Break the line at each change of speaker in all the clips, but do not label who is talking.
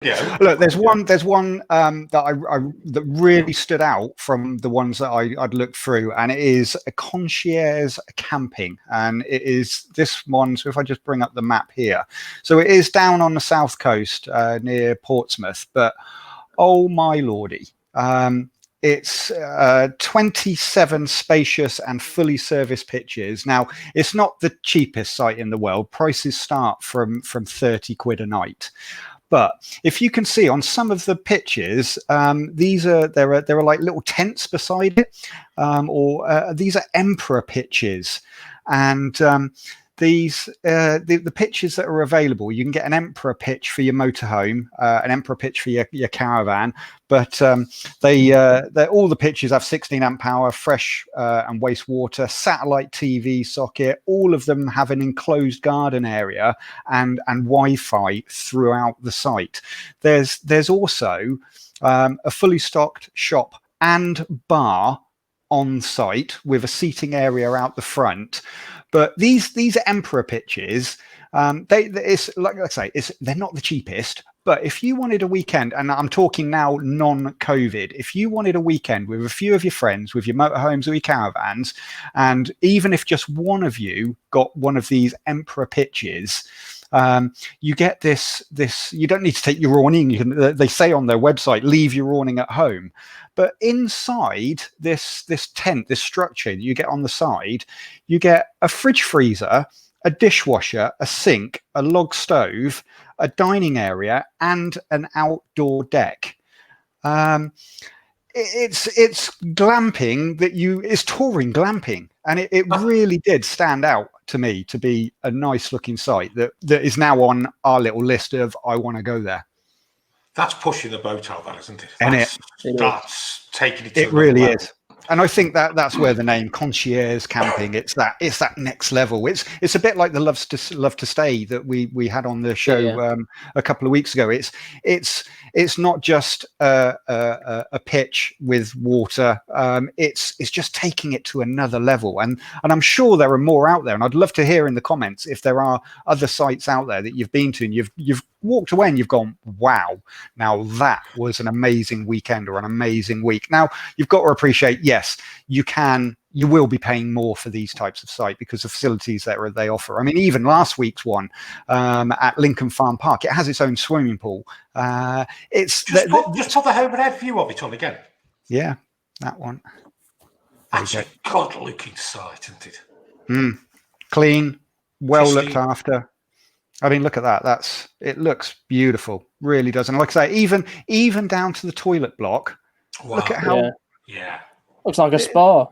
Yeah.
Look, there's one that really stood out from the ones that I'd looked through, and it is a Concierge camping, and it is this one. So if I just bring up the map here, so it is down on the south coast near Portsmouth, but oh my lordy. It's 27 spacious and fully serviced pitches. Now, it's not the cheapest site in the world. Prices start from 30 quid a night. But if you can see on some of the pitches, there are like little tents beside it, or these are emperor pitches, and the pitches that are available, you can get an emperor pitch for your motorhome, an emperor pitch for your caravan, but all the pitches have 16 amp power, fresh and wastewater, satellite TV socket. All of them have an enclosed garden area and Wi-Fi throughout the site. There's also a fully stocked shop and bar on site with a seating area out the front. But these emperor pitches, it's like I say, they're not the cheapest. But if you wanted a weekend, and I'm talking now non-COVID, if you wanted a weekend with a few of your friends, with your motorhomes or your caravans, and even if just one of you got one of these emperor pitches, you get this. You don't need to take your awning. They say on their website, leave your awning at home. But inside this tent, this structure that you get on the side, you get a fridge freezer, a dishwasher, a sink, a log stove, a dining area, and an outdoor deck. It's glamping it's touring glamping, and it really did stand out to me to be a nice looking site that is now on our little list of I want to go there.
That's pushing the boat out, that isn't it?
That's
taking it to
it really is. And I think that's where the name Concierge Camping, it's that next level. It's a bit like the Love to Stay that we had on the show a couple of weeks ago. It's not just a pitch with water. It's just taking it to another level. And I'm sure there are more out there. And I'd love to hear in the comments if there are other sites out there that you've been to and you've walked away and you've gone, wow, now that was an amazing weekend or an amazing week. Now you've got to appreciate, yes, you will be paying more for these types of site because the facilities that they offer. I mean, even last week's one at Lincoln Farm Park, it has its own swimming pool. Just
put the overhead view of it on again.
Yeah, that one.
That's a good-looking site, isn't it?
Clean, well looked after. I mean, look at that. It looks beautiful, really does. And like I say, even down to the toilet block. Wow. Look at how.
Yeah.
Looks like a spa.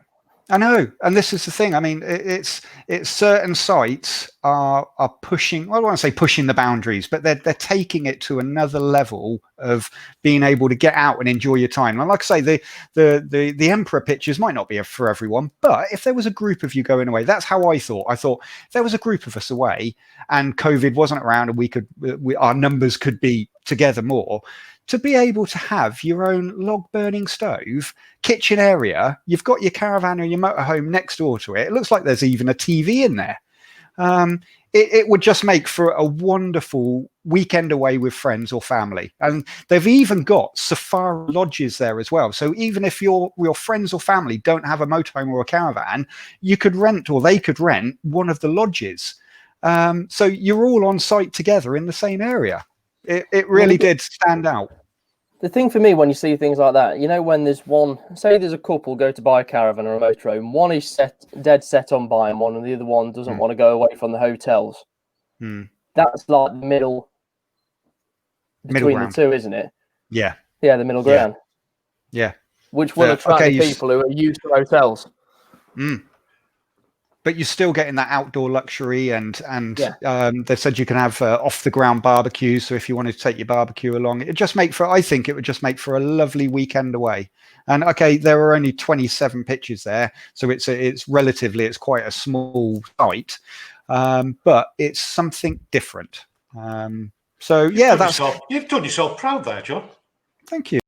I know, and this is the thing. I mean, it's certain sites are pushing. Well, I don't want to say pushing the boundaries, but they're taking it to another level of being able to get out and enjoy your time. And like I say, the Emperor pitches might not be for everyone, but if there was a group of you going away, that's how I thought. I thought if there was a group of us away and COVID wasn't around and our numbers could be together more. To be able to have your own log burning stove, kitchen area, you've got your caravan or your motorhome next door to it. It looks like there's even a TV in there. It would just make for a wonderful weekend away with friends or family. And they've even got safari lodges there as well. So even if your friends or family don't have a motorhome or a caravan, you could rent, or they could rent one of the lodges. So you're all on site together in the same area. It really did stand out.
The thing for me, when you see things like that, you know, when there's there's a couple go to buy a caravan or a motorhome, one is dead set on buying one, and the other one doesn't want to go away from the hotels. That's like the middle between the two, isn't it?
Yeah.
Yeah, the middle ground.
Yeah.
Which will attract people who are used to hotels.
But you're still getting that outdoor luxury, and they've said you can have off the ground barbecues. So if you wanted to take your barbecue along, I think it would just make for a lovely weekend away. And okay, there are only 27 pitches there, so it's quite a small site, but it's something different. You've done yourself proud there, John. Thank you.